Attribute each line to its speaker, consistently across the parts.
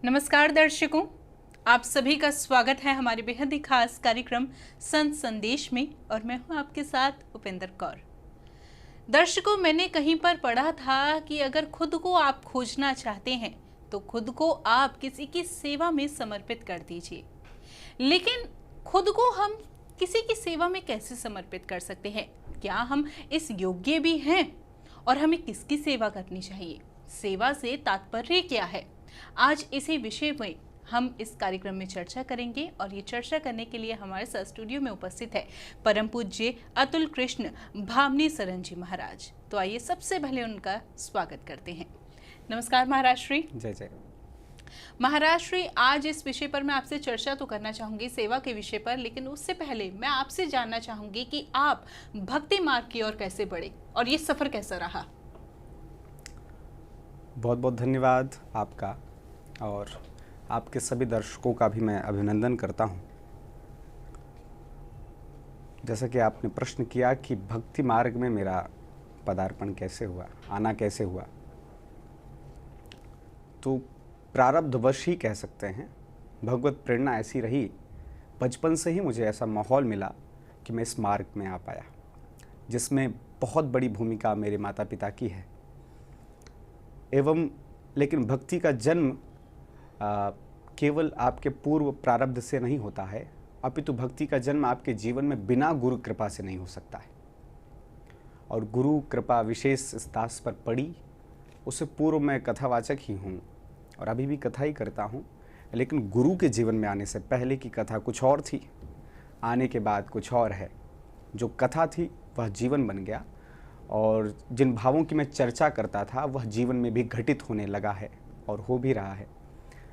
Speaker 1: नमस्कार दर्शकों, आप सभी का स्वागत है हमारे बेहद ही खास कार्यक्रम संत संदेश में और मैं हूं आपके साथ उपेंद्र कौर। दर्शकों, मैंने कहीं पर पढ़ा था कि अगर खुद को आप खोजना चाहते हैं तो खुद को आप किसी की सेवा में समर्पित कर दीजिए। लेकिन खुद को हम किसी की सेवा में कैसे समर्पित कर सकते हैं? क्या हम इस योग्य भी हैं? और हमें किसकी सेवा करनी चाहिए? सेवा से तात्पर्य क्या है? आज इसी विषय में हम इस कार्यक्रम में चर्चा करेंगे और ये चर्चा करने के लिए हमारे साथ स्टूडियो में उपस्थित है परम पूज्य अतुल कृष्ण भामनी सरन जी महाराज। तो आइए सबसे पहले उनका स्वागत करते हैं। नमस्कार महाराज श्री।
Speaker 2: जय जय
Speaker 1: महाराज श्री, आज इस विषय पर मैं आपसे चर्चा तो करना चाहूंगी, सेवा के विषय पर, लेकिन उससे पहले मैं आपसे जानना चाहूंगी कि आप भक्ति मार्ग की ओर कैसे बढ़े और ये सफर कैसा रहा?
Speaker 2: बहुत बहुत धन्यवाद आपका और आपके सभी दर्शकों का भी मैं अभिनंदन करता हूं। जैसा कि आपने प्रश्न किया कि भक्ति मार्ग में मेरा पदार्पण कैसे हुआ, आना कैसे हुआ, तो प्रारब्धवश ही कह सकते हैं। भगवत प्रेरणा ऐसी रही, बचपन से ही मुझे ऐसा माहौल मिला कि मैं इस मार्ग में आ पाया, जिसमें बहुत बड़ी भूमिका मेरे माता पिता की है। एवं लेकिन भक्ति का जन्म केवल आपके पूर्व प्रारब्ध से नहीं होता है, अपितु भक्ति का जन्म आपके जीवन में बिना गुरु कृपा से नहीं हो सकता है। और गुरु कृपा विशेष स्तास पर पड़ी, उससे पूर्व मैं कथावाचक ही हूँ और अभी भी कथा ही करता हूँ, लेकिन गुरु के जीवन में आने से पहले की कथा कुछ और थी, आने के बाद कुछ और है। जो कथा थी वह जीवन बन गया और जिन भावों की मैं चर्चा करता था वह जीवन में भी घटित होने लगा है और हो भी रहा है।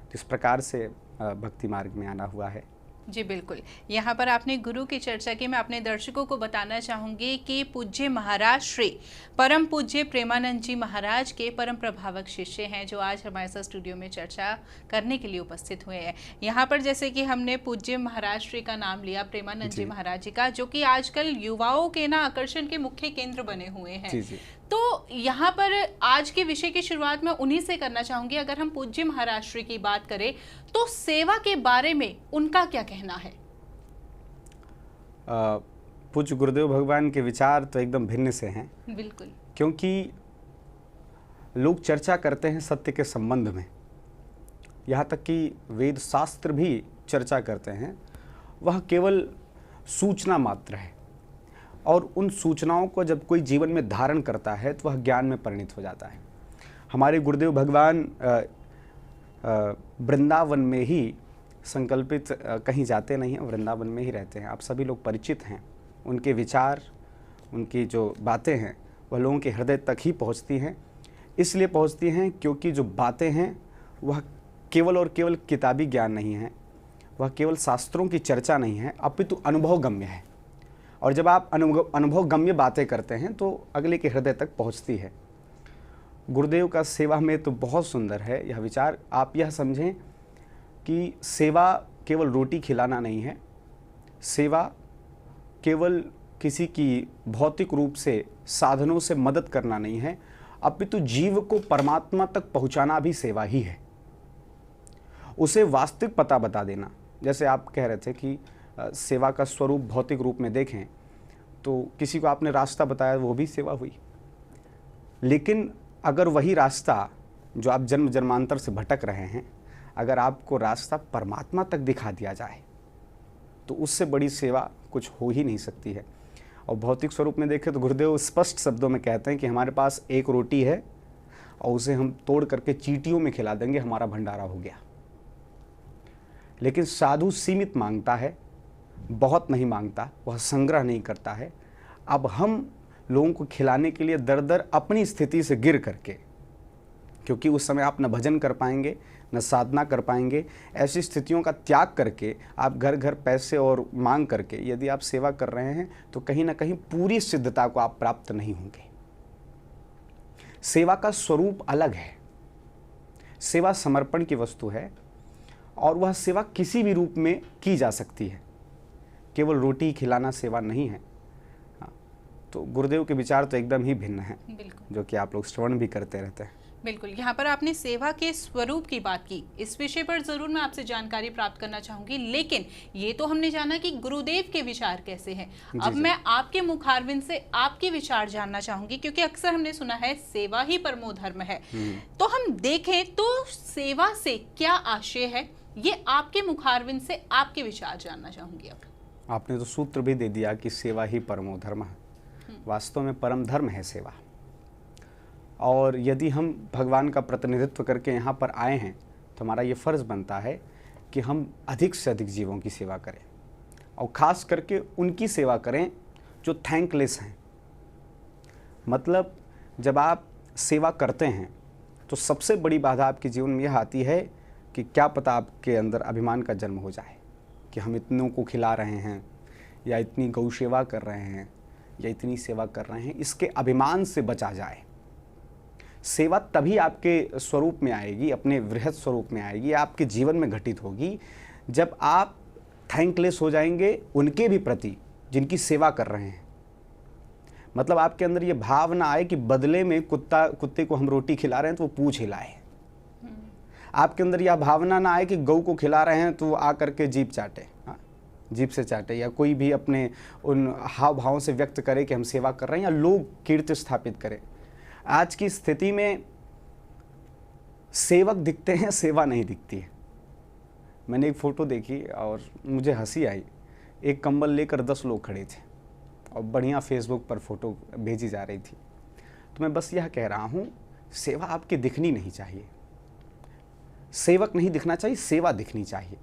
Speaker 2: तो इस प्रकार से भक्ति मार्ग में आना हुआ है।
Speaker 1: जी बिल्कुल। यहाँ पर आपने गुरु की चर्चा की, मैं अपने दर्शकों को बताना चाहूंगी कि पूज्य महाराज श्री परम पूज्य प्रेमानंद जी महाराज के परम प्रभावक शिष्य हैं, जो आज हमारे साथ स्टूडियो में चर्चा करने के लिए उपस्थित हुए हैं। यहाँ पर जैसे कि हमने पूज्य महाराज श्री का नाम लिया, प्रेमानंद जी महाराज जी का, जो कि आजकल युवाओं के ना आकर्षण के मुख्य केंद्र बने हुए हैं।
Speaker 2: जी जी।
Speaker 1: तो यहाँ पर आज के विषय की शुरुआत मैं उन्हीं से करना चाहूंगी। अगर हम पूज्य महाराज श्री की बात करें तो सेवा के बारे में उनका क्या कहना है?
Speaker 2: पूज्य गुरुदेव भगवान के विचार तो एकदम भिन्न से हैं।
Speaker 1: बिल्कुल।
Speaker 2: क्योंकि लोग चर्चा करते हैं सत्य के संबंध में, यहाँ तक कि वेद शास्त्र भी चर्चा करते हैं, वह केवल सूचना मात्र है और उन सूचनाओं को जब कोई जीवन में धारण करता है तो वह ज्ञान में परिणित हो जाता है। हमारे गुरुदेव भगवान वृंदावन में ही संकल्पित, कहीं जाते नहीं हैं, वृंदावन में ही रहते हैं। आप सभी लोग परिचित हैं। उनके विचार, उनकी जो बातें हैं वह लोगों के हृदय तक ही पहुंचती हैं। इसलिए पहुंचती हैं क्योंकि जो बातें हैं वह केवल और केवल किताबी ज्ञान नहीं है, वह केवल शास्त्रों की चर्चा नहीं है, अपितु अनुभवगम्य है। और जब आप अनुभवगम्य बातें करते हैं तो अगले के हृदय तक पहुंचती है। गुरुदेव का सेवा में तो बहुत सुंदर है यह विचार। आप यह समझें कि सेवा केवल रोटी खिलाना नहीं है, सेवा केवल किसी की भौतिक रूप से साधनों से मदद करना नहीं है, अपितु जीव को परमात्मा तक पहुंचाना भी सेवा ही है। उसे वास्तविक पता बता देना। जैसे आप कह रहे थे कि सेवा का स्वरूप भौतिक रूप में देखें तो किसी को आपने रास्ता बताया, वो भी सेवा हुई। लेकिन अगर वही रास्ता जो आप जन्म जन्मांतर से भटक रहे हैं, अगर आपको रास्ता परमात्मा तक दिखा दिया जाए तो उससे बड़ी सेवा कुछ हो ही नहीं सकती है। और भौतिक स्वरूप में देखें तो गुरुदेव स्पष्ट शब्दों में कहते हैं कि हमारे पास एक रोटी है और उसे हम तोड़ करके चींटियों में खिला देंगे, हमारा भंडारा हो गया। लेकिन साधु सीमित मांगता है, बहुत नहीं मांगता, वह संग्रह नहीं करता है। अब हम लोगों को खिलाने के लिए दर दर अपनी स्थिति से गिर करके, क्योंकि उस समय आप न भजन कर पाएंगे न साधना कर पाएंगे, ऐसी स्थितियों का त्याग करके आप घर घर पैसे और मांग करके यदि आप सेवा कर रहे हैं तो कहीं ना कहीं पूरी सिद्धता को आप प्राप्त नहीं होंगे। सेवा का स्वरूप अलग है। सेवा समर्पण की वस्तु है और वह सेवा किसी भी रूप में की जा सकती है, केवल रोटी खिलाना सेवा नहीं है। तो गुरुदेव के विचार तो एकदम ही भिन्न हैं, जो कि आप लोग श्रवण भी करते रहते हैं।
Speaker 1: बिल्कुल, यहाँ पर आपने सेवा के स्वरूप की बात की, इस विषय पर जरूर मैं आपसे जानकारी प्राप्त करना चाहूंगी, लेकिन ये तो हमने जाना कि गुरुदेव के विचार कैसे हैं। अब
Speaker 2: जी।
Speaker 1: मैं आपके मुखारविंद से आपके विचार जानना चाहूंगी, क्योंकि अक्सर हमने सुना है सेवा ही परमो धर्म है। तो हम देखें तो सेवा से क्या आशय है, ये आपके मुखारविंद से आपके विचार जानना चाहूंगी। अब
Speaker 2: आपने तो सूत्र भी दे दिया कि सेवा ही परमो धर्म है। वास्तव में परम धर्म है सेवा। और यदि हम भगवान का प्रतिनिधित्व करके यहाँ पर आए हैं तो हमारा ये फ़र्ज़ बनता है कि हम अधिक से अधिक जीवों की सेवा करें, और ख़ास करके उनकी सेवा करें जो थैंकलेस हैं। मतलब जब आप सेवा करते हैं तो सबसे बड़ी बाधा आपके जीवन में यह आती है कि क्या पता आपके अंदर अभिमान का जन्म हो जाए कि हम इतनों को खिला रहे हैं, या इतनी गौ सेवा कर रहे हैं, या इतनी सेवा कर रहे हैं, इसके अभिमान से बचा जाए। सेवा तभी आपके स्वरूप में आएगी, अपने वृहद स्वरूप में आएगी, आपके जीवन में घटित होगी जब आप थैंकलेस हो जाएंगे उनके भी प्रति जिनकी सेवा कर रहे हैं। मतलब आपके अंदर ये भाव ना आए कि बदले में कुत्ते को हम रोटी खिला रहे हैं तो वो पूंछ हिलाए। आपके अंदर यह भावना ना आए कि गौ को खिला रहे हैं तो वो आ करके जीभ चाटे, जीभ से चाटे, या कोई भी अपने उन हाव भावों से व्यक्त करे कि हम सेवा कर रहे हैं, या लोग कीर्ति स्थापित करें। आज की स्थिति में सेवक दिखते हैं, सेवा नहीं दिखती है। मैंने एक फ़ोटो देखी और मुझे हंसी आई। एक कंबल लेकर 10 लोग खड़े थे और बढ़िया फेसबुक पर फ़ोटो भेजी जा रही थी। तो मैं बस यह कह रहा हूँ, सेवा आपकी दिखनी नहीं चाहिए, सेवक नहीं दिखना चाहिए, सेवा दिखनी चाहिए।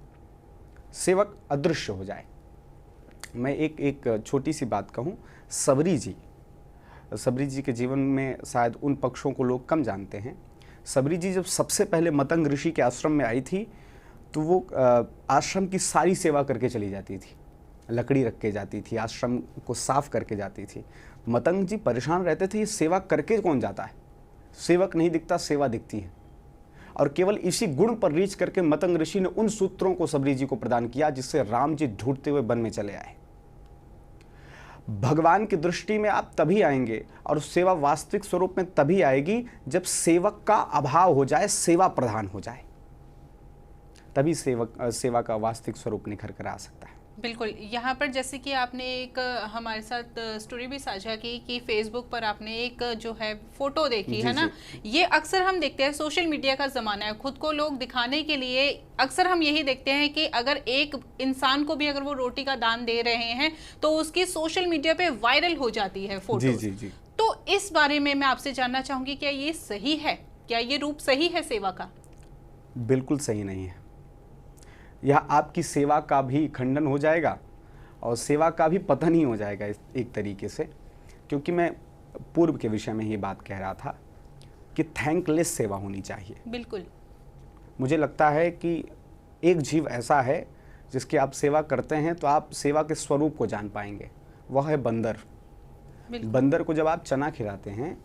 Speaker 2: सेवक अदृश्य हो जाए। मैं एक छोटी सी बात कहूँ, सबरी जी के जीवन में शायद उन पक्षों को लोग कम जानते हैं। सबरी जी जब सबसे पहले मतंग ऋषि के आश्रम में आई थी तो वो आश्रम की सारी सेवा करके चली जाती थी, लकड़ी रख के जाती थी, आश्रम को साफ करके जाती थी। मतंग जी परेशान रहते थे, ये सेवा करके कौन जाता है, सेवक नहीं दिखता, सेवा दिखती है। और केवल इसी गुण पर रीच करके मतंग ऋषि ने उन सूत्रों को सबरी जी को प्रदान किया जिससे राम जी ढूंढते हुए वन में चले आए। भगवान की दृष्टि में आप तभी आएंगे और सेवा वास्तविक स्वरूप में तभी आएगी जब सेवक का अभाव हो जाए, सेवा प्रधान हो जाए, तभी सेवा का वास्तविक स्वरूप निखर कर आ सकता है।
Speaker 1: बिल्कुल, यहाँ पर जैसे कि आपने एक हमारे साथ स्टोरी भी साझा की कि फेसबुक पर आपने एक जो है फोटो देखी है ना, ये अक्सर हम देखते हैं, सोशल मीडिया का ज़माना है, खुद को लोग दिखाने के लिए अक्सर हम यही देखते हैं कि अगर एक इंसान को भी अगर वो रोटी का दान दे रहे हैं तो उसकी सोशल मीडिया पे वायरल हो जाती है फोटो।
Speaker 2: जी।
Speaker 1: तो इस बारे में मैं आपसे जानना चाहूँगी, क्या ये सही है, क्या ये रूप सही है सेवा का?
Speaker 2: बिल्कुल सही नहीं है। यह आपकी सेवा का भी खंडन हो जाएगा और सेवा का भी पतन ही हो जाएगा एक तरीके से। क्योंकि मैं पूर्व के विषय में ये बात कह रहा था कि थैंकलेस सेवा होनी चाहिए।
Speaker 1: बिल्कुल,
Speaker 2: मुझे लगता है कि एक जीव ऐसा है जिसकी आप सेवा करते हैं तो आप सेवा के स्वरूप को जान पाएंगे, वह है बंदर। बंदर को जब आप चना खिलाते हैं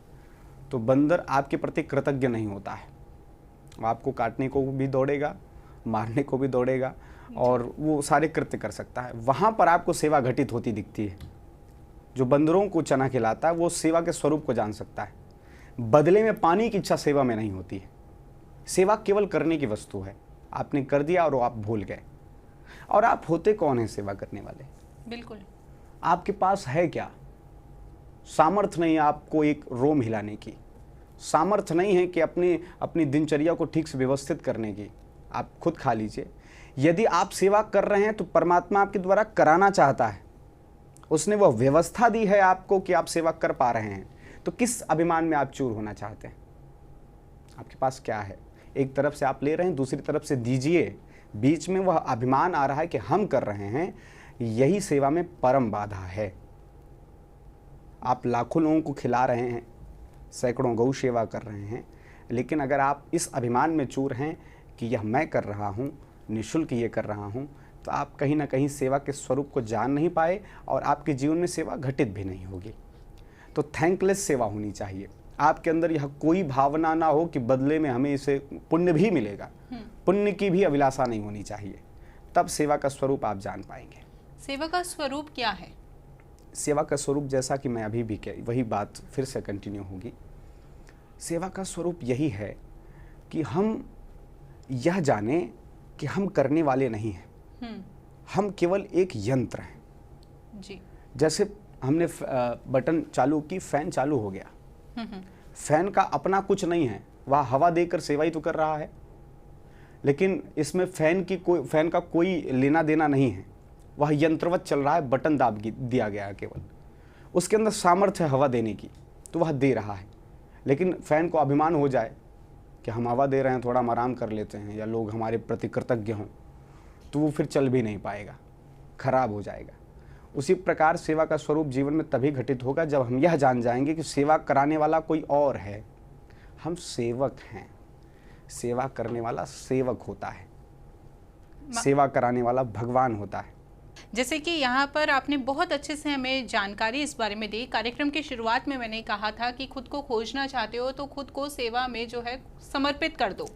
Speaker 2: तो बंदर आपके प्रति कृतज्ञ नहीं होता है, आपको काटने को भी दौड़ेगा, मारने को भी दौड़ेगा और वो सारे कृत्य कर सकता है। वहाँ पर आपको सेवा घटित होती दिखती है। जो बंदरों को चना खिलाता है वो सेवा के स्वरूप को जान सकता है। बदले में पानी की इच्छा सेवा में नहीं होती है। सेवा केवल करने की वस्तु है, आपने कर दिया और आप भूल गए। और आप होते कौन हैं सेवा करने वाले?
Speaker 1: बिल्कुल,
Speaker 2: आपके पास है क्या? सामर्थ्य नहीं है आपको एक रोम हिलाने की, सामर्थ्य नहीं है कि अपनी दिनचर्या को ठीक से व्यवस्थित करने की। आप खुद खा लीजिए। यदि आप सेवा कर रहे हैं तो परमात्मा आपके द्वारा कराना चाहता है, उसने वह व्यवस्था दी है आपको कि आप सेवा कर पा रहे हैं। तो किस अभिमान में आप चूर होना चाहते हैं? आपके पास क्या है? एक तरफ से आप ले रहे हैं, दूसरी तरफ से दीजिए, बीच में वह अभिमान आ रहा है कि हम कर रहे हैं। यही सेवा में परम बाधा है। आप लाखों लोगों को खिला रहे हैं, सैकड़ों गौ सेवा कर रहे हैं, लेकिन अगर आप इस अभिमान में चूर हैं कि यह मैं कर रहा हूँ, निःशुल्क ये कर रहा हूँ, तो आप कहीं ना कहीं सेवा के स्वरूप को जान नहीं पाए और आपके जीवन में सेवा घटित भी नहीं होगी। तो थैंकलेस सेवा होनी चाहिए। आपके अंदर यह कोई भावना ना हो कि बदले में हमें इसे पुण्य भी मिलेगा, पुण्य की भी अभिलाषा नहीं होनी चाहिए। तब सेवा का स्वरूप आप जान पाएंगे।
Speaker 1: सेवा का स्वरूप क्या है?
Speaker 2: सेवा का स्वरूप जैसा कि मैं अभी भी वही बात फिर से कंटिन्यू होगी। सेवा का स्वरूप यही है कि हम यह जाने कि हम करने वाले नहीं हैं, हम केवल एक यंत्र हैं।
Speaker 1: जी।
Speaker 2: जैसे हमने बटन चालू की, फैन चालू हो गया, फैन का अपना कुछ नहीं है, वह हवा देकर सेवा ही तो कर रहा है, लेकिन इसमें फैन का कोई लेना देना नहीं है, वह यंत्रवत चल रहा है, बटन दाब दिया गया है केवल, उसके अंदर सामर्थ्य है हवा देने की, तो वह दे रहा है। लेकिन फैन को अभिमान हो जाए कि हम हवा दे रहे हैं, थोड़ा हम आराम कर लेते हैं, या लोग हमारे प्रति कृतज्ञ हों, तो वो फिर चल भी नहीं पाएगा, खराब हो जाएगा। उसी प्रकार सेवा का स्वरूप जीवन में तभी घटित होगा जब हम यह जान जाएंगे कि सेवा कराने वाला कोई और है, हम सेवक हैं। सेवा करने वाला सेवक होता है, सेवा कराने वाला भगवान होता है।
Speaker 1: जैसे कि यहाँ पर आपने बहुत अच्छे से हमें जानकारी इस बारे में दी। कार्यक्रम की शुरुआत में मैंने कहा था कि खुद को खोजना चाहते हो तो खुद को सेवा में जो है समर्पित कर दो,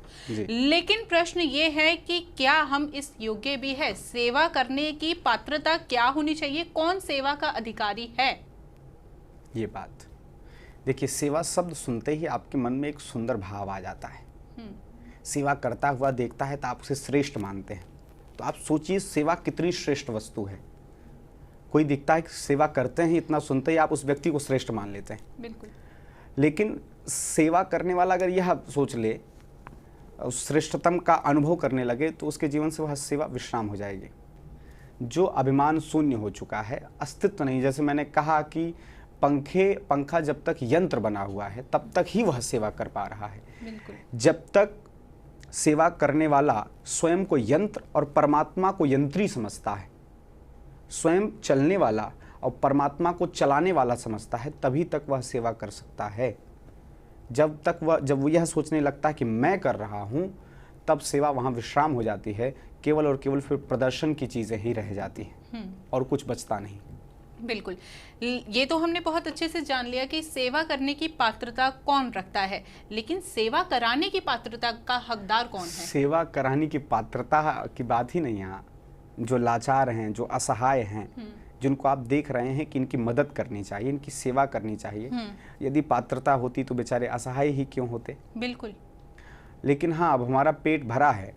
Speaker 1: लेकिन प्रश्न ये है कि क्या हम इस योग्य भी है? सेवा करने की पात्रता क्या होनी चाहिए? कौन सेवा का अधिकारी है?
Speaker 2: ये बात देखिए, सेवा शब्द सुनते ही आपके मन में एक सुंदर भाव आ जाता है। सेवा करता हुआ देखता है तो आप उसे श्रेष्ठ मानते हैं। तो आप सोचिए सेवा कितनी श्रेष्ठ वस्तु है। कोई दिखता है कि सेवा करते हैं, इतना सुनते ही आप उस व्यक्ति को श्रेष्ठ मान लेते हैं।
Speaker 1: बिल्कुल।
Speaker 2: लेकिन सेवा करने वाला अगर यह सोच ले, श्रेष्ठतम का अनुभव करने लगे, तो उसके जीवन से वह सेवा विश्राम हो जाएगी। जो अभिमान शून्य हो चुका है, अस्तित्व नहीं, जैसे मैंने कहा कि पंखा जब तक यंत्र बना हुआ है तब तक ही वह सेवा कर पा रहा है।
Speaker 1: बिल्कुल।
Speaker 2: जब तक सेवा करने वाला स्वयं को यंत्र और परमात्मा को यंत्री समझता है, स्वयं चलने वाला और परमात्मा को चलाने वाला समझता है, तभी तक वह सेवा कर सकता है। जब वो यह सोचने लगता है कि मैं कर रहा हूँ, तब सेवा वहाँ विश्राम हो जाती है। केवल और केवल फिर प्रदर्शन की चीज़ें ही रह जाती हैं और कुछ बचता नहीं।
Speaker 1: बिल्कुल, ये तो हमने बहुत अच्छे से जान लिया कि सेवा करने की पात्रता कौन रखता है, लेकिन सेवा कराने की पात्रता का हकदार कौन है?
Speaker 2: सेवा कराने की पात्रता की बात ही नहीं। यहाँ जो लाचार हैं, जो असहाय हैं, जिनको आप देख रहे हैं कि इनकी मदद करनी चाहिए, इनकी सेवा करनी चाहिए, यदि पात्रता होती तो बेचारे असहाय ही क्यों होते?
Speaker 1: बिल्कुल।
Speaker 2: लेकिन हाँ, अब हमारा पेट भरा है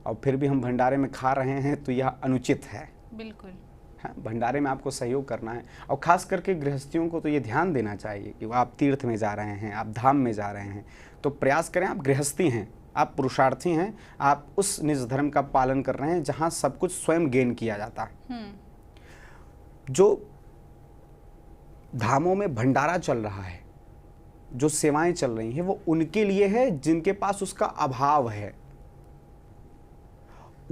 Speaker 2: और फिर भी हम भंडारे में खा रहे हैं, तो यह अनुचित है।
Speaker 1: बिल्कुल।
Speaker 2: हाँ, भंडारे में आपको सहयोग करना है, और ख़ास करके गृहस्थियों को तो ये ध्यान देना चाहिए कि आप तीर्थ में जा रहे हैं, आप धाम में जा रहे हैं, तो प्रयास करें। आप गृहस्थी हैं, आप पुरुषार्थी हैं, आप उस निज धर्म का पालन कर रहे हैं जहाँ सब कुछ स्वयं गेन किया जाता है। जो धामों में भंडारा चल रहा है, जो सेवाएं चल रही हैं, वो उनके लिए है जिनके पास उसका अभाव है।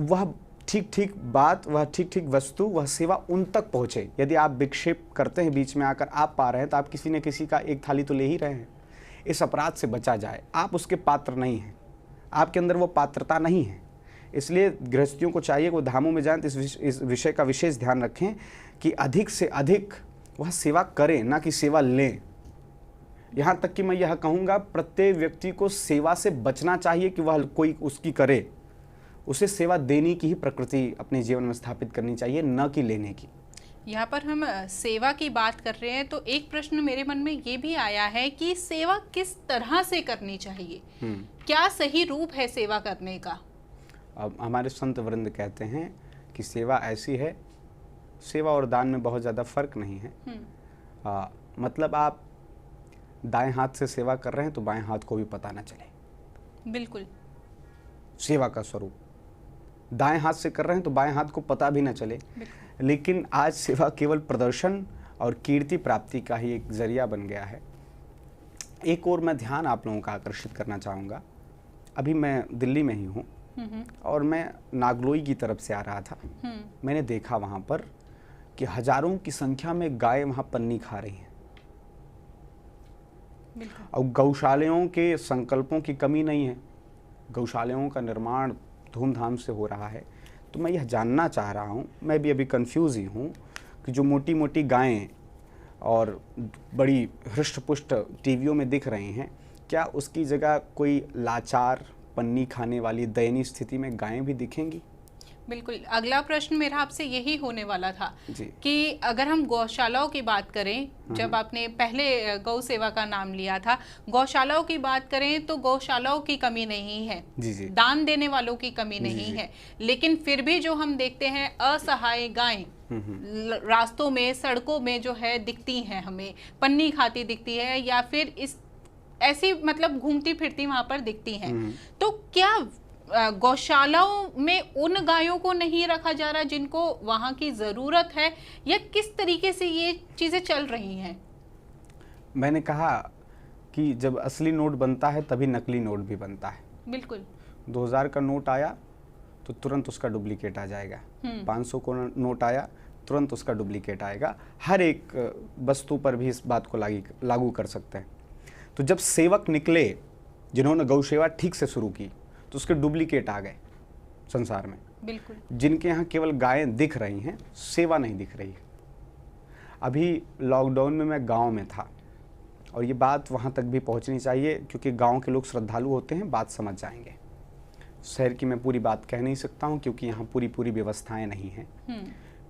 Speaker 2: वह ठीक ठीक बात, वह ठीक ठीक वस्तु, वह सेवा उन तक पहुँचे। यदि आप विक्षेप करते हैं, बीच में आकर आप पा रहे हैं, तो आप किसी न किसी का एक थाली तो ले ही रहे हैं। इस अपराध से बचा जाए। आप उसके पात्र नहीं हैं, आपके अंदर वो पात्रता नहीं है। इसलिए गृहस्थियों को चाहिए वो धामों में जाएं तो इस विषय का विशेष ध्यान रखें कि अधिक से अधिक वह सेवा करें, ना कि सेवा लें। यहाँ तक कि मैं यह कहूँगा, प्रत्येक व्यक्ति को सेवा से बचना चाहिए कि वह कोई उसकी करे। उसे सेवा देने की ही प्रकृति अपने जीवन में स्थापित करनी चाहिए, न कि लेने की।
Speaker 1: यहाँ पर हम सेवा की बात कर रहे हैं, तो एक प्रश्न मेरे मन में ये भी आया है कि सेवा किस तरह से करनी चाहिए? क्या सही रूप है सेवा करने का?
Speaker 2: अब हमारे संत वृंद कहते हैं कि सेवा ऐसी है, सेवा और दान में बहुत ज़्यादा फर्क नहीं है। मतलब आप दाएं हाथ से सेवा कर रहे हैं तो बाएं हाथ को भी पता ना चले।
Speaker 1: बिल्कुल।
Speaker 2: सेवा का स्वरूप दाएं हाथ से कर रहे हैं तो बाएं हाथ को पता भी ना चले। लेकिन आज सेवा केवल प्रदर्शन और कीर्ति प्राप्ति का ही एक जरिया बन गया है। एक और मैं ध्यान आप लोगों का आकर्षित करना चाहूँगा। अभी मैं दिल्ली में ही हूँ और मैं नागलोई की तरफ से आ रहा था। मैंने देखा वहाँ पर कि हजारों की संख्या में गाय वहाँ पन्नी खा रही हैं। और गौशालाओं के संकल्पों की कमी नहीं है, गौशालाओं का निर्माण धूमधाम से हो रहा है। तो मैं यह जानना चाह रहा हूँ, मैं भी अभी कंफ्यूज ही हूँ कि जो मोटी मोटी गायें और बड़ी हृष्ट पुष्ट टीवियों में दिख रही हैं, क्या उसकी जगह कोई लाचार पन्नी खाने वाली दयनीय स्थिति में गायें भी दिखेंगी?
Speaker 1: बिल्कुल, अगला प्रश्न मेरा आपसे यही होने वाला था
Speaker 2: जी।
Speaker 1: कि अगर हम गौशालाओं की बात करें, जब आपने पहले गौ सेवा का नाम लिया था, गौशालाओं की बात करें तो गौशालाओं की कमी नहीं है,
Speaker 2: जी जी
Speaker 1: दान देने वालों की कमी नहीं
Speaker 2: जी।
Speaker 1: है, लेकिन फिर भी जो हम देखते हैं असहाय गायें रास्तों में, सड़कों में जो है दिखती हैं, हमें पन्नी खाती दिखती है या फिर इस ऐसी मतलब घूमती फिरती वहां पर दिखती हैं। तो क्या गौशालाओं में उन गायों को नहीं रखा जा रहा जिनको वहां की जरूरत है, या किस तरीके से ये चीजें चल रही हैं?
Speaker 2: मैंने कहा कि जब असली नोट बनता है तभी नकली नोट भी बनता है।
Speaker 1: बिल्कुल।
Speaker 2: 2000 का नोट आया तो तुरंत उसका डुप्लीकेट आ जाएगा। 500 को नोट आया तुरंत उसका डुप्लीकेट आएगा। हर एक वस्तु पर भी इस बात को लागू कर सकते हैं। तो जब सेवक निकले जिन्होंने गौ सेवा ठीक से शुरू की तो उसके डुप्लीकेट आ गए संसार में।
Speaker 1: बिल्कुल।
Speaker 2: जिनके यहाँ केवल गायें दिख रही हैं, सेवा नहीं दिख रही है। अभी लॉकडाउन में मैं गांव में था और ये बात वहाँ तक भी पहुँचनी चाहिए क्योंकि गांव के लोग श्रद्धालु होते हैं, बात समझ जाएंगे। शहर की मैं पूरी बात कह नहीं सकता हूँ क्योंकि यहाँ पूरी व्यवस्थाएं नहीं हैं।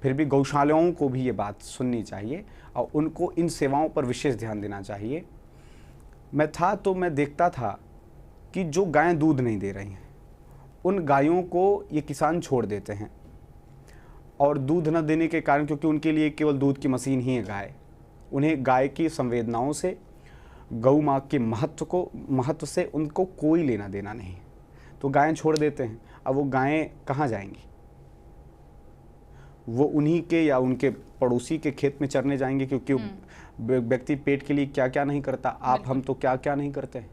Speaker 2: फिर भी गौशालाओं को भी ये बात सुननी चाहिए और उनको इन सेवाओं पर विशेष ध्यान देना चाहिए। मैं था तो मैं देखता था कि जो गायें दूध नहीं दे रही हैं उन गायों को ये किसान छोड़ देते हैं और दूध न देने के कारण, क्योंकि उनके लिए केवल दूध की मशीन ही है गाय, उन्हें गाय की संवेदनाओं से, गौ माँ के महत्व से उनको कोई लेना देना नहीं है, तो गायें छोड़ देते हैं। अब वो गायें कहाँ जाएंगी? वो उन्हीं के या उनके पड़ोसी के खेत में चरने जाएंगे, क्योंकि व्यक्ति पेट के लिए क्या क्या नहीं करता, आप हम तो क्या क्या नहीं करते।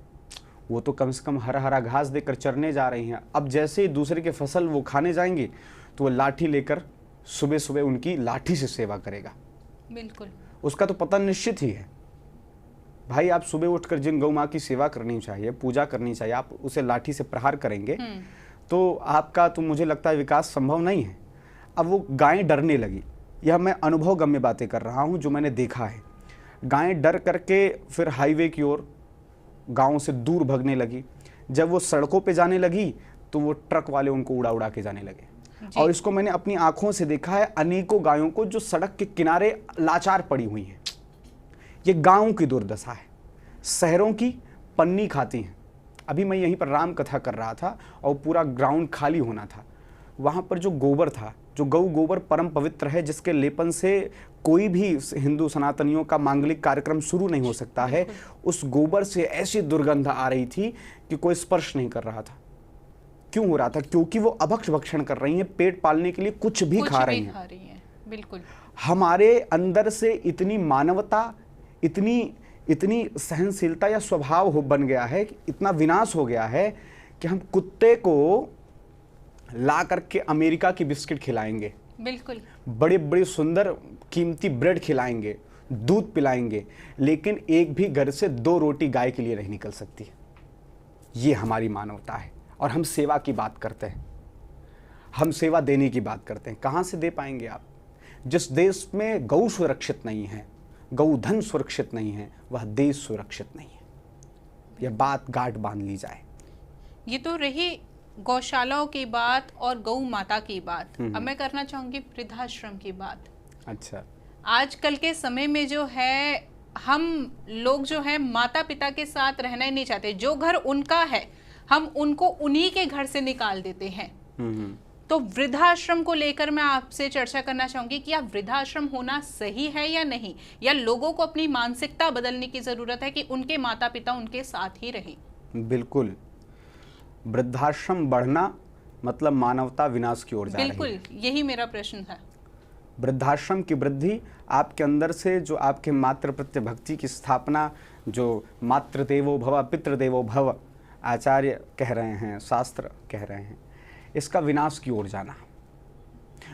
Speaker 2: वो तो कम से कम हरा हरा घास देकर चरने जा रही हैं। अब जैसे ही दूसरे के फसल वो खाने जाएंगे तो वो लाठी लेकर सुबह सुबह उनकी लाठी से सेवा करेगा।
Speaker 1: बिल्कुल।
Speaker 2: उसका तो पतन निश्चित ही है। भाई आप सुबह उठकर जिन गौ माँ की सेवा करनी चाहिए, पूजा करनी चाहिए, आप उसे लाठी से प्रहार करेंगे तो आपका तो मुझे लगता है विकास संभव नहीं है। अब वो गायें डरने लगी। यह मैं अनुभवगम्य बातें कर रहा हूँ जो मैंने देखा है। गायें डर करके फिर हाईवे की ओर गाँव से दूर भगने लगी। जब वो सड़कों पे जाने लगी तो वो ट्रक वाले उनको उड़ा उड़ा के जाने लगे। और इसको मैंने अपनी आंखों से देखा है, अनेकों गायों को जो सड़क के किनारे लाचार पड़ी हुई हैं। ये गाँव की दुर्दशा है। शहरों की पन्नी खाती हैं। अभी मैं यहीं पर राम कथा कर रहा था और पूरा ग्राउंड खाली होना था। वहाँ पर जो गोबर था, जो गौ गोबर परम पवित्र है, जिसके लेपन से कोई भी हिंदू सनातनियों का मांगलिक कार्यक्रम शुरू नहीं हो सकता है, उस गोबर से ऐसी दुर्गंध आ रही थी कि कोई स्पर्श नहीं कर रहा था। क्यों हो रहा था? क्योंकि वो अभक्ष भक्षण कर रही हैं, पेट पालने के लिए कुछ भी खा रही हैं।
Speaker 1: बिल्कुल।
Speaker 2: हमारे अंदर से इतनी मानवता, इतनी सहनशीलता या स्वभाव बन गया है, इतना विनाश हो गया है कि हम कुत्ते को ला करके अमेरिका की बिस्किट खिलाएंगे,
Speaker 1: बिल्कुल,
Speaker 2: बड़े बड़े सुंदर कीमती ब्रेड खिलाएंगे, दूध पिलाएंगे, लेकिन एक भी घर से 2 रोटी गाय के लिए नहीं निकल सकती। ये हमारी मानवता है। और हम सेवा की बात करते हैं, हम सेवा देने की बात करते हैं। कहाँ से दे पाएंगे आप? जिस देश में गौ सुरक्षित नहीं है, गौधन सुरक्षित नहीं है, वह देश सुरक्षित नहीं है। यह बात गांठ बांध ली जाए।
Speaker 1: ये तो रही गौशालाओं की बात और गौ माता की बात। अब मैं करना चाहूंगी वृद्धाश्रम की बात।
Speaker 2: अच्छा,
Speaker 1: आजकल के समय में जो है, हम लोग जो है माता पिता के साथ रहना ही नहीं चाहते। जो घर उनका है हम उनको उन्हीं के घर से निकाल देते हैं। तो वृद्धाश्रम को लेकर मैं आपसे चर्चा करना चाहूंगी कि आप वृद्धाश्रम होना सही है या नहीं, या लोगों को अपनी मानसिकता बदलने की जरूरत है कि उनके माता पिता उनके साथ ही रहें?
Speaker 2: बिल्कुल, वृद्धाश्रम बढ़ना मतलब मानवता विनाश की ओर जा रही है।
Speaker 1: बिल्कुल, यही मेरा प्रश्न था।
Speaker 2: वृद्धाश्रम की वृद्धि आपके अंदर से जो आपके मातृ प्रत्ये भक्ति की स्थापना, जो मातृदेवो भव पितृदेवो भव आचार्य कह रहे हैं, शास्त्र कह रहे हैं, इसका विनाश की ओर जाना।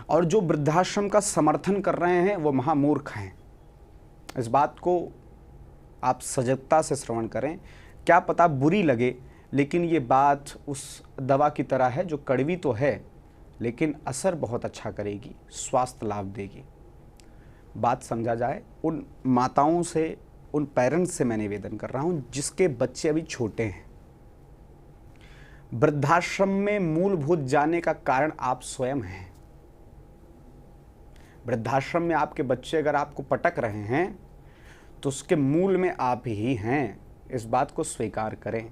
Speaker 2: और जो वृद्धाश्रम का समर्थन कर रहे हैं वो महामूर्ख हैं। इस बात को आप सजगता से श्रवण करें। क्या पता बुरी लगे, लेकिन ये बात उस दवा की तरह है जो कड़वी तो है लेकिन असर बहुत अच्छा करेगी, स्वास्थ्य लाभ देगी। बात समझा जाए। उन माताओं से, उन पेरेंट्स से मैं निवेदन कर रहा हूँ जिसके बच्चे अभी छोटे हैं। वृद्धाश्रम में मूलभूत जाने का कारण आप स्वयं हैं। वृद्धाश्रम में आपके बच्चे अगर आपको पटक रहे हैं तो उसके मूल में आप ही हैं, इस बात को स्वीकार करें।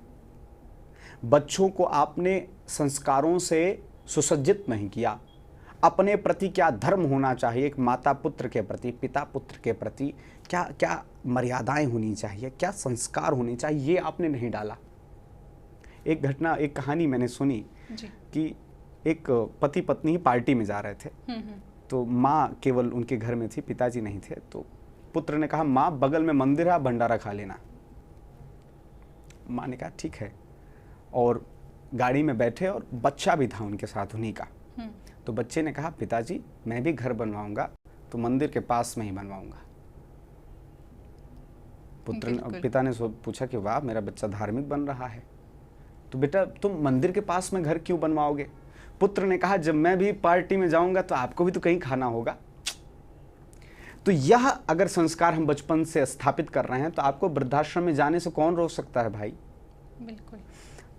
Speaker 2: बच्चों को आपने संस्कारों से सुसज्जित नहीं किया। अपने प्रति क्या धर्म होना चाहिए, एक माता पुत्र के प्रति, पिता पुत्र के प्रति क्या क्या मर्यादाएं होनी चाहिए, क्या संस्कार होने चाहिए, ये आपने नहीं डाला। एक घटना, एक कहानी मैंने सुनी
Speaker 1: जी।
Speaker 2: कि एक पति पत्नी ही पार्टी में जा रहे थे, तो माँ केवल उनके घर में थी, पिताजी नहीं थे। तो पुत्र ने कहा, माँ बगल में मंदिर है, आप भंडारा खा लेना। माँ ने कहा ठीक है, और गाड़ी में बैठे और बच्चा भी था उनके साथ उन्हीं का। तो बच्चे ने कहा, पिताजी मैं भी घर बनवाऊंगा तो मंदिर के पास में ही बनवाऊंगा। पिता ने पूछा कि वाह, मेरा बच्चा धार्मिक बन रहा है, तो बेटा तुम मंदिर के पास में घर क्यों बनवाओगे? पुत्र ने कहा, जब मैं भी पार्टी में जाऊंगा तो आपको भी तो कहीं खाना होगा। तो यह अगर संस्कार हम बचपन से स्थापित कर रहे हैं तो आपको वृद्धाश्रम में जाने से कौन रोक सकता है भाई?
Speaker 1: बिल्कुल।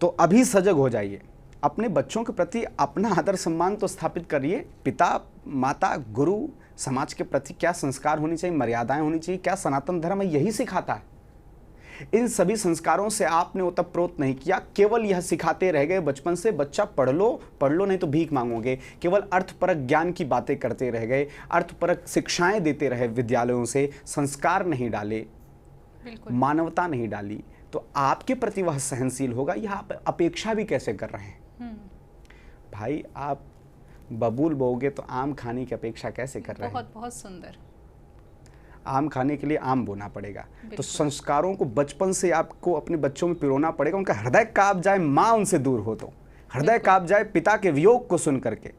Speaker 2: तो अभी सजग हो जाइए, अपने बच्चों के प्रति अपना आदर सम्मान तो स्थापित करिए। पिता, माता, गुरु, समाज के प्रति क्या संस्कार होनी चाहिए, मर्यादाएं होनी चाहिए, क्या सनातन धर्म है यही सिखाता है। इन सभी संस्कारों से आपने ओतप्रोत नहीं किया, केवल यह सिखाते रह गए बचपन से, बच्चा पढ़ लो नहीं तो भीख मांगोगे। केवल अर्थपरक ज्ञान की बातें करते रह गए, अर्थपरक शिक्षाएं देते रहे विद्यालयों से, संस्कार नहीं डाले, मानवता नहीं डाली, तो आपके प्रति वह सहनशील होगा। यह आप अपेक्षा भी कैसे कर रहे हैं भाई? आप बबूल बोओगे तो आम खाने की अपेक्षा कैसे कर रहे हैं?
Speaker 1: बहुत बहुत सुंदर।
Speaker 2: आम खाने के लिए आम बोना पड़ेगा। तो संस्कारों को बचपन से आपको अपने बच्चों में पिरोना पड़ेगा। उनका हृदय कांप जाए, माँ उनसे दूर हो तो हृदय कांप जाए पिता के वियोग को सुन करके,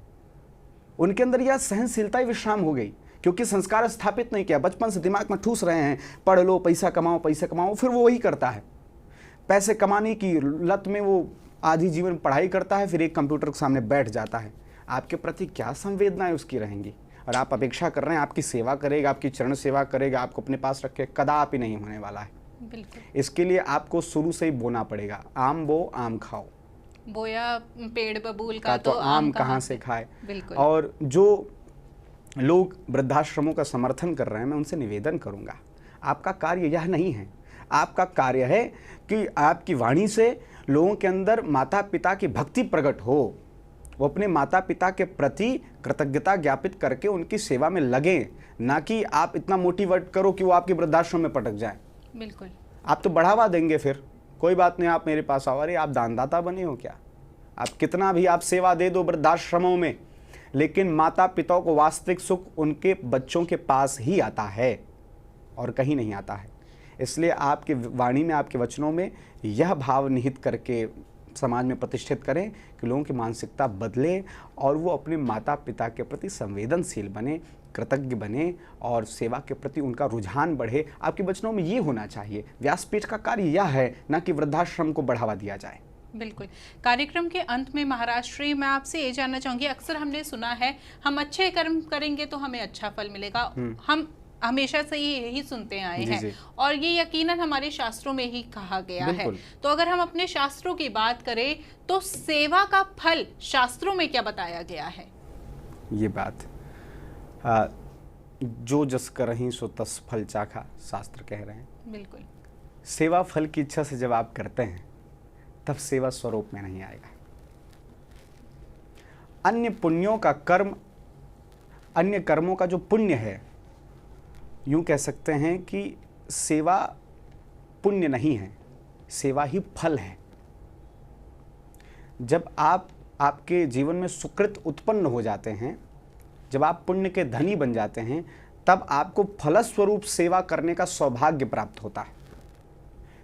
Speaker 2: उनके अंदर यह सहनशीलता ही विश्राम हो गई, क्योंकि संस्कार स्थापित नहीं किया। बचपन से दिमाग में ठूस रहे हैं, पढ़ लो, पैसा कमाओ, फिर वो वही करता है। पैसे कमाने की लत में वो आधी जीवन पढ़ाई करता है, फिर एक कंप्यूटर के सामने बैठ जाता है। आपके प्रति क्या संवेदनाएं उसकी रहेंगी? और आप अपेक्षा कर रहे हैं आपकी सेवा करेगा, आपकी चरण सेवा करेगा, आपको अपने पास रखे, कदापि नहीं होने वाला है।
Speaker 1: बिल्कुल।
Speaker 2: इसके लिए आपको शुरू से ही बोना पड़ेगा, आम बो आम खाओ,
Speaker 1: बोया पेड़ बबूल का तो
Speaker 2: आम कहाँ से खाए।
Speaker 1: बिल्कुल।
Speaker 2: और जो लोग वृद्धाश्रमों का समर्थन कर रहे हैं, मैं उनसे निवेदन करूंगा, आपका कार्य यह नहीं है। आपका कार्य है कि आपकी वाणी से लोगों के अंदर माता पिता की भक्ति प्रकट हो, वो अपने माता पिता के प्रति कृतज्ञता ज्ञापित करके उनकी सेवा में लगें, ना कि आप इतना मोटिवेट करो कि वो आपके वृद्धाश्रम में पटक जाए।
Speaker 1: बिल्कुल।
Speaker 2: आप तो बढ़ावा देंगे, फिर कोई बात नहीं, आप मेरे पास आओ। अरे आप दानदाता बने हो क्या? आप कितना भी आप सेवा दे दो वृद्धाश्रमों में, लेकिन माता पिता को वास्तविक सुख उनके बच्चों के पास ही आता है और कहीं नहीं आता है। इसलिए आपकी वाणी में, आपके वचनों में यह भाव निहित करके समाज में प्रतिष्ठित करें कि लोगों की मानसिकता बदले और वो अपने माता पिता के प्रति संवेदनशील बने, कृतज्ञ बने और सेवा के प्रति उनका रुझान बढ़े। आपके वचनों में ये होना चाहिए। व्यासपीठ का कार्य यह है, ना कि वृद्धाश्रम को बढ़ावा दिया जाए।
Speaker 1: बिल्कुल। कार्यक्रम के अंत में महाराष्ट्री, मैं आपसे ये जानना चाहूँगी, अक्सर हमने सुना है हम अच्छे कर्म करेंगे तो हमें अच्छा फल मिलेगा। हम हमेशा से ही यही सुनते आए हैं और ये यकीनन हमारे शास्त्रों में ही कहा गया है। तो अगर हम अपने शास्त्रों की बात करें तो सेवा का फल शास्त्रों में क्या बताया गया है?
Speaker 2: ये बात जो जस करहीं सो तस फल चाखा, शास्त्र कह रहे हैं। बिल्कुल। सेवा फल की इच्छा से जब आप करते हैं तब सेवा स्वरूप में नहीं आएगा। अन्य पुण्यों का कर्म, अन्य कर्मों का जो पुण्य है, यूं कह सकते हैं कि सेवा पुण्य नहीं है, सेवा ही फल है। जब आपके जीवन में सुकृत उत्पन्न हो जाते हैं, जब आप पुण्य के धनी बन जाते हैं, तब आपको फलस्वरूप सेवा करने का सौभाग्य प्राप्त होता है।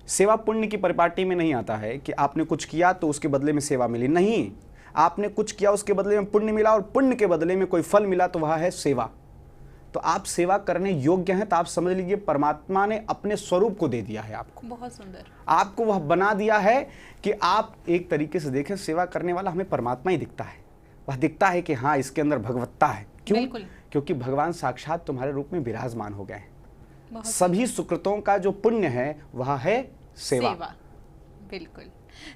Speaker 2: सेवा पुण्य की परिपाटी में नहीं आता है कि आपने कुछ किया तो उसके बदले में सेवा मिली। नहीं, आपने कुछ किया उसके बदले में पुण्य मिला और पुण्य के बदले में कोई फल मिला तो वह है सेवा। तो आप सेवा करने योग्य हैं तो आप समझ लीजिए परमात्मा ने अपने स्वरूप को दे दिया है आपको।
Speaker 1: बहुत सुंदर। आपको
Speaker 2: वह बना दिया है कि आप एक तरीके से देखें, सेवा करने वाला हमें परमात्मा ही दिखता है। वह दिखता है कि हाँ, इसके अंदर भगवत्ता है। क्यों? क्योंकि भगवान साक्षात तुम्हारे रूप में विराजमान हो गए हैं। सभी सुकृतों का जो पुण्य है वह है सेवा।
Speaker 1: बिल्कुल।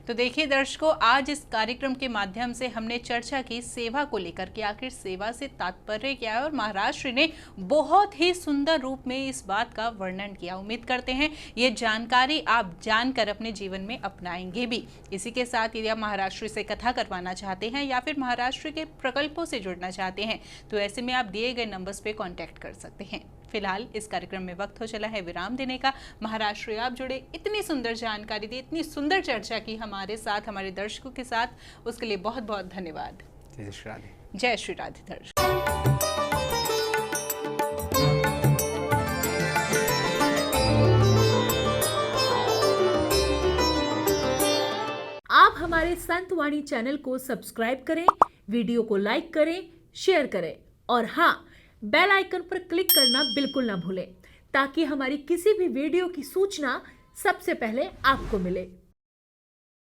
Speaker 1: तो देखिए दर्शकों, आज इस कार्यक्रम के माध्यम से हमने चर्चा की सेवा को लेकर कि आखिर सेवा से तात्पर्य क्या है, और महाराज ने बहुत ही सुंदर रूप में इस बात का वर्णन किया। उम्मीद करते हैं ये जानकारी आप जानकर अपने जीवन में अपनाएंगे भी। इसी के साथ यदि आप महाराष्ट्र से कथा करवाना चाहते हैं या फिर महाराष्ट्र के प्रकल्पों से जुड़ना चाहते हैं तो ऐसे में आप दिए गए नंबर्स पे कांटेक्ट कर सकते हैं। फिलहाल इस कार्यक्रम में वक्त हो चला है विराम देने का। महाराष्ट्र आप जुड़े, इतनी सुंदर जानकारी दी, इतनी सुंदर चर्चा की हमारे साथ, हमारे दर्शकों के साथ, उसके लिए बहुत बहुत धन्यवाद।
Speaker 2: जय श्री राधे।
Speaker 1: जय श्री राधे। दर्शक,
Speaker 3: आप हमारे संतवाणी चैनल को सब्सक्राइब करें, वीडियो को लाइक करें, शेयर करें और हाँ, बेल आइकन पर क्लिक करना बिल्कुल ना भूलें ताकि हमारी किसी भी वीडियो की सूचना सबसे पहले आपको मिले।